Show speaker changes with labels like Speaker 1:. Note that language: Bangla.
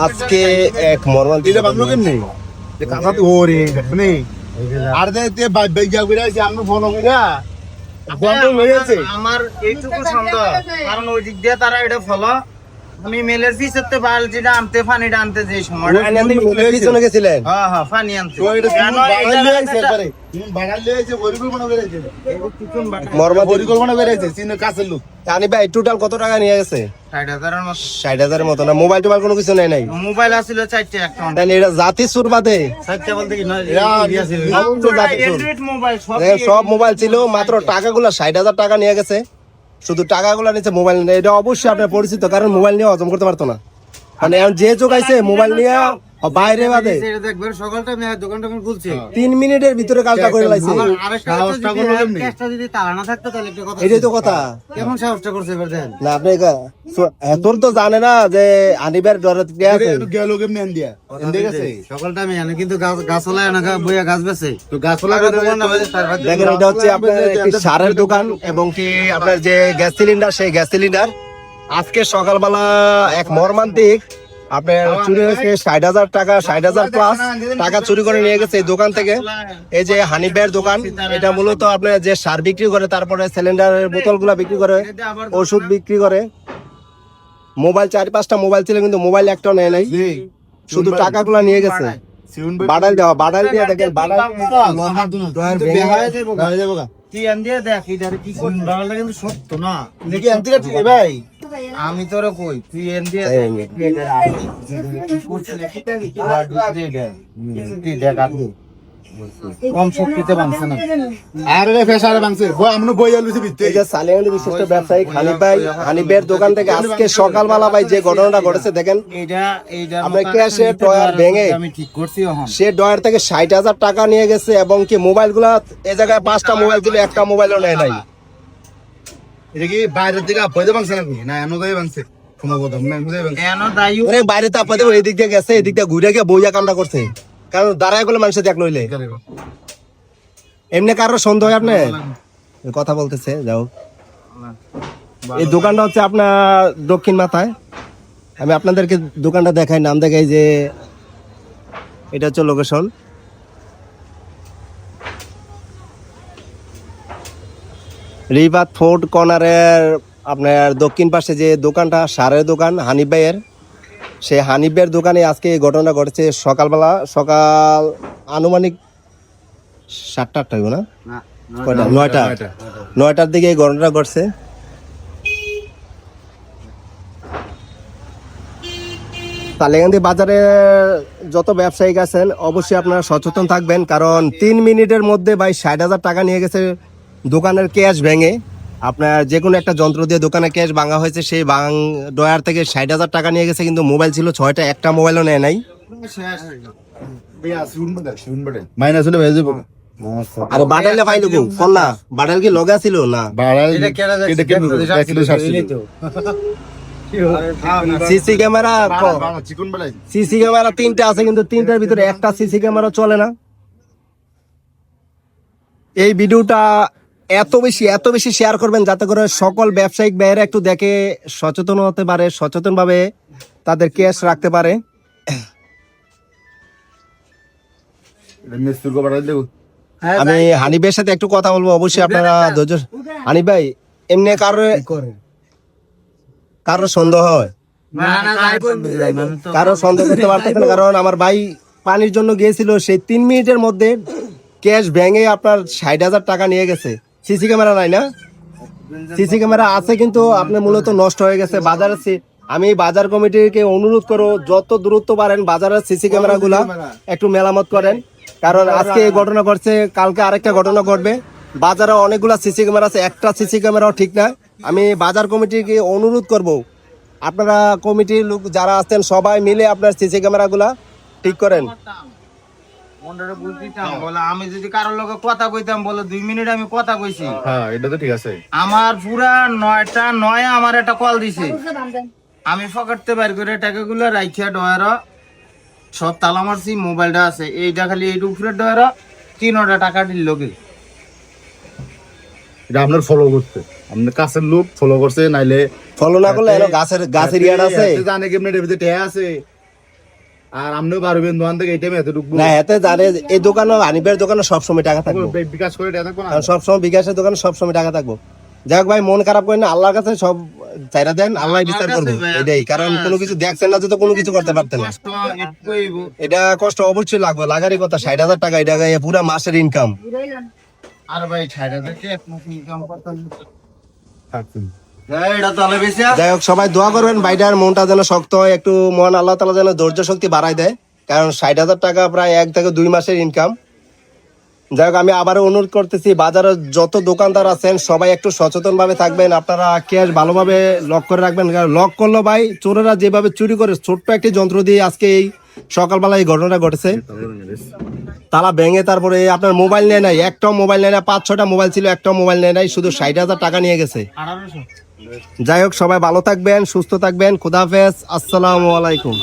Speaker 1: আজকে এক মর্মান্তিক
Speaker 2: এটা বাংলো কেমনে যে কাঁচা তো ওরে নেই আর যে বাইজা করে আছে আমরা ফোন কইরা বন্ধ হয়ে গেছে
Speaker 3: আমার এইটুকু সন্দেহ কারণ ওই দিক দিয়ে তারা এটা ফলো আমি মেলের পিছতে বালতিটা আনতে পানিটা আনতে যে সময়
Speaker 1: পিছনে গেছিলেন।
Speaker 3: হ্যাঁ পানি আনতে
Speaker 2: তো এটা
Speaker 3: কেন
Speaker 2: বাগাল
Speaker 3: এটা
Speaker 2: লইছে একবারে বাগাল লইছে পরিকল্পনা করে আছে
Speaker 1: মর্মান্তিক
Speaker 2: পরিকল্পনা করে আছে সিনে কাছের লোক
Speaker 1: জানি ভাই টোটাল কত টাকা নিয়ে গেছে?
Speaker 3: 60,000 মতো
Speaker 1: 60,000 মতো না? মোবাইল টোবাইল কোনো কিছু নেই নাই?
Speaker 3: মোবাইল আছিল 4টা অ্যাকাউন্ট
Speaker 1: তাহলে এটা জাতি সুর বাদে
Speaker 3: 4টা বলতে কি নয়
Speaker 1: জাতি
Speaker 3: মোবাইল
Speaker 1: সব মোবাইল ছিল, মাত্র টাকাগুলো 60,000 টাকা নিয়ে গেছে। শুধু টাকাগুলো নিচে মোবাইল নেই। এটা অবশ্যই আপনার পরিচিত, কারণ মোবাইল নিয়ে হজম করতে পারতো না। মানে এখন যে চোখাইছে মোবাইল নিয়ে বাইরে বাদে
Speaker 3: এটা দেখবেন সকালটা আমি দোকানটা খুলছি
Speaker 1: 3 মিনিটের ভিতরে কাজটা করে লাইছে।
Speaker 3: ক্যাশটা যদি তালা না থাকতো তাহলে একটা কথা
Speaker 1: এটাই তো কথা।
Speaker 3: কেমন সাহসটা করছে এবার দেখেন
Speaker 1: না আপনি তোর তো জানে না যে আনিবার ডরে আছে।
Speaker 2: একটু গেল কেমনে আন দিয়া এন্ডে গেছে
Speaker 3: সকালটা আমি জানি কিন্তু গাছলা না বইয়া গাছ বেছে
Speaker 2: তো গাছলা
Speaker 1: দেখেন এটা হচ্ছে আপনার একটি সারের দোকান এবং কি আপনার যে গ্যাস সিলিন্ডার, সেই গ্যাস সিলিন্ডার আজকে সকালবেলা এক মর্মান্তিক আপনার চুরি হয়েছে। 60,000 টাকা, 60,000 প্লাস টাকা চুরি করে নিয়ে গেছে এই দোকান থেকে। এই যে হানিফ ভাইয়ের দোকান, এটা মূলত আপনার যে সার বিক্রি করে, তারপরে সিলিন্ডারের বোতলগুলা বিক্রি করে, ওষুধ বিক্রি করে। মোবাইল 4-5টা মোবাইল ছিল, কিন্তু মোবাইল একটাও নেয় নাই, শুধু টাকাগুলা নিয়ে গেছে। বাডাল দেওয়া, বাডাল দিয়ে দেখেন, বাডাল
Speaker 3: তুই আন দিয়ে দেখ এটা কি করছিস বাংলাটা কিন্তু সত্য না
Speaker 2: দেখি আনতে ঠিক ভাই
Speaker 3: আমি তোরা কই তুই এন দিয়ে কম শক্তিতে বানছে না
Speaker 2: আরে ফেসারে বাংছে আমরা বই আলুছি ভিতরে
Speaker 1: এই যে সালেহান্দি বিশিষ্ট ব্যবসায়ী হানিফ ভাই, হানিফ ভাইয়ের দোকান থেকে আজকে সকালবেলা ভাই যে ঘটনাটা ঘটেছে দেখেন।
Speaker 3: এইটা
Speaker 1: আমরা ক্যাশে ডয়ার ভেঙে
Speaker 3: আমি ঠিক করছি এখন
Speaker 1: সে ডয়ার থেকে 60,000 টাকা নিয়ে গেছে এবং কি মোবাইল গুলা এই জায়গায় 5টা মোবাইল ছিল, একটা মোবাইলও নেয় নাই।
Speaker 2: এটা কি বাইরের দিকে আপদে বাংছে নাকি না এনো গায়ে বাংছে সম্ভবত না এনো গায়ে বাংছে
Speaker 3: এনো দায়ু
Speaker 1: ওরে বাইরে তাপাতে এই দিক দিয়ে গেছে, এই দিক দিয়ে ঘুরে গিয়ে বইয়া কামটা করছে, কারণ দাঁড়ায় গেলে মানুষের দেখ লইলে এমনি কারো সন্দেহ হয় আপনি কথা বলতেছে। যাও, এই দোকানটা হচ্ছে আপনার দক্ষিণ মাথায়। আমি আপনাদেরকে দোকানটা দেখাই, নাম দেখাই যে এটা হচ্ছে লোকেশন। রিভার ফোর্ট কর্নারের আপনার দক্ষিণ পাশে যে দোকানটা সারের দোকান হানিফ ভাইয়ের, সেই হানিফ ভাইয়ের দোকানে আজকে এই ঘটনা ঘটেছে সকালবেলা। সকাল আনুমানিক 7টা-8টা হইব না, 9টার দিকে এই ঘটনাটা ঘটছে। তালেগান্ধী বাজারে যত ব্যবসায়িক আছেন অবশ্যই আপনারা সচেতন থাকবেন, কারণ 3 মিনিটের মধ্যে ভাই 60,000 টাকা নিয়ে গেছে দোকানের ক্যাশ ভেঙে। আপনার যে কোনো একটা যন্ত্র দিয়ে দোকানে ক্যাশ ভাঙা হয়েছে, সেই ডয়ার থেকে 60,000 টাকা নিয়ে গেছে, কিন্তু মোবাইল ছিল 6টা, একটা মোবাইলও নেয় নাই।
Speaker 2: মাইনাস হলে ভেজে যাবো
Speaker 1: আর বাডাইলে পাইলো কোন না, বাডাইল কি লগা ছিল না?
Speaker 2: এটা কেন দেখলে শাস্তি
Speaker 1: সিসি ক্যামেরা,
Speaker 2: চিকন বেলাই
Speaker 1: সিসি ক্যামেরা 3টা আছে, কিন্তু 3টার ভিতরে একটা সিসি ক্যামেরা চলে না। এই ভিডিওটা এত বেশি শেয়ার করবেন যাতে করে সকল ব্যবসায়িক ভাইয়েরা একটু দেখে সচেতন হতে পারে, সচেতন ভাবে তাদের ক্যাশ রাখতে পারে। আমি হানিফের সাথে একটু কথা বলবো, অবশ্যই আপনারা ধৈর্য। হানিফ ভাই, এমনি কারো সন্দেহ হয়? কারো সন্দেহ করতে পারতেন না, কারণ আমার ভাই পানির জন্য গিয়েছিল, সেই 3 মিনিটের মধ্যে ক্যাশ ভেঙে আপনার 60,000 টাকা নিয়ে গেছে। সিসি ক্যামেরা নাই না? সিসি ক্যামেরা আছে, কিন্তু আপনার মূলত নষ্ট হয়ে গেছে। আমি বাজার কমিটিকে অনুরোধ করো, যত দূরত্ব পারেন বাজারের সিসি ক্যামেরা গুলা একটু মেরামত করেন, কারণ আজকে এই ঘটনা ঘটছে, কালকে আরেকটা ঘটনা ঘটবে। বাজারে অনেকগুলা সিসি ক্যামেরা আছে, একটা সিসি ক্যামেরাও ঠিক না। আমি বাজার কমিটিকে অনুরোধ করব, আপনারা কমিটির লোক যারা আছেন সবাই মিলে আপনার সিসি ক্যামেরা গুলা ঠিক করেন।
Speaker 3: আমি যদি কারোর লোক কথা কইতাম বলে 2 মিনিট আমি কথা কইছি,
Speaker 2: হ্যাঁ এটা তো ঠিক আছে।
Speaker 3: আমার পুরা 9টা 9 আমার একটা কল দিছে, আমি পকেটতে বাইর করে টাকাগুলো রাখিয়া ডয়ার সব তালা মারছি, মোবাইলটা আছে এইটা খালি এই উপরে ডয়ার 3টা টাকা দিল লোকে।
Speaker 2: এটা আপনার ফলো করতে, আপনার কাছের লোক ফলো করছে, নাইলে
Speaker 1: ফলো না করলে গাছের ইয়াড আছে,
Speaker 2: জানে কেমনে এর ভিতরে ট্যা আছে, আর আমরাও পারবেন দোকান থেকে এই টাইমে এত ঢুকবো
Speaker 1: না এতে জানে এই দোকানে হানিফের দোকানে সবসময় টাকা থাকবো,
Speaker 2: বিকাশ করে এটা থাকবো না
Speaker 1: আর সবসময় বিকাশের দোকানে সবসময় টাকা থাকবো। যাই হোক ভাই, মন খারাপ করেন না, আল্লাহর কাছে সব চাইরা দেন, আল্লাহ বিচার করবো এটাই। কারণ কোনো কিছু দেখছেন না যে তো কোনো কিছু করতে পারতেন না।
Speaker 3: কষ্ট একটু হইব।
Speaker 1: এটা কষ্ট অবশ্যই লাগবে, লাগারই কথা। 60,000 টাকা এটা পুরা মাসের ইনকাম।
Speaker 3: আর ভাই 60,000 টাকা এক মাস ইনকাম করতাম।
Speaker 2: থাকছেন
Speaker 3: এটা তাহলে বেশি
Speaker 1: যাই হোক, সবাই দোয়া করবেন ভাইটার মনটা যেন শক্ত হয়, একটু মন আল্লাহ তাআলা যেন ধৈর্য শক্তি বাড়ায় দেয়। কারণ 60,000 টাকা প্রায় 1 থেকে 2 মাসের ইনকাম। যাই হোক, আমি আবারও অনুরোধ করতেছি, বাজারে যত দোকানদার আছেন সবাই একটু সচেতন ভাবে থাকবেন। আপনারা ক্যাশ ভালোভাবে লক করে রাখবেন। কারণ লক করলো ভাই, চোরেরা যেভাবে চুরি করে ছোট্ট একটি যন্ত্র দিয়ে আজকে এই সকালবেলা এই ঘটনাটা ঘটেছে। তালা ভেঙে তারপরে আপনার মোবাইল নেয় নাই, একটাও মোবাইল নেয় না। 5-6টা মোবাইল ছিল, একটাও মোবাইল নেয় নাই, শুধু 60,000 টাকা নিয়ে গেছে।
Speaker 3: 1800
Speaker 1: যাই হোক, সবাই ভালো থাকবেন, সুস্থ থাকবেন। খুদা হাফেজ, আসসালামু আলাইকুম।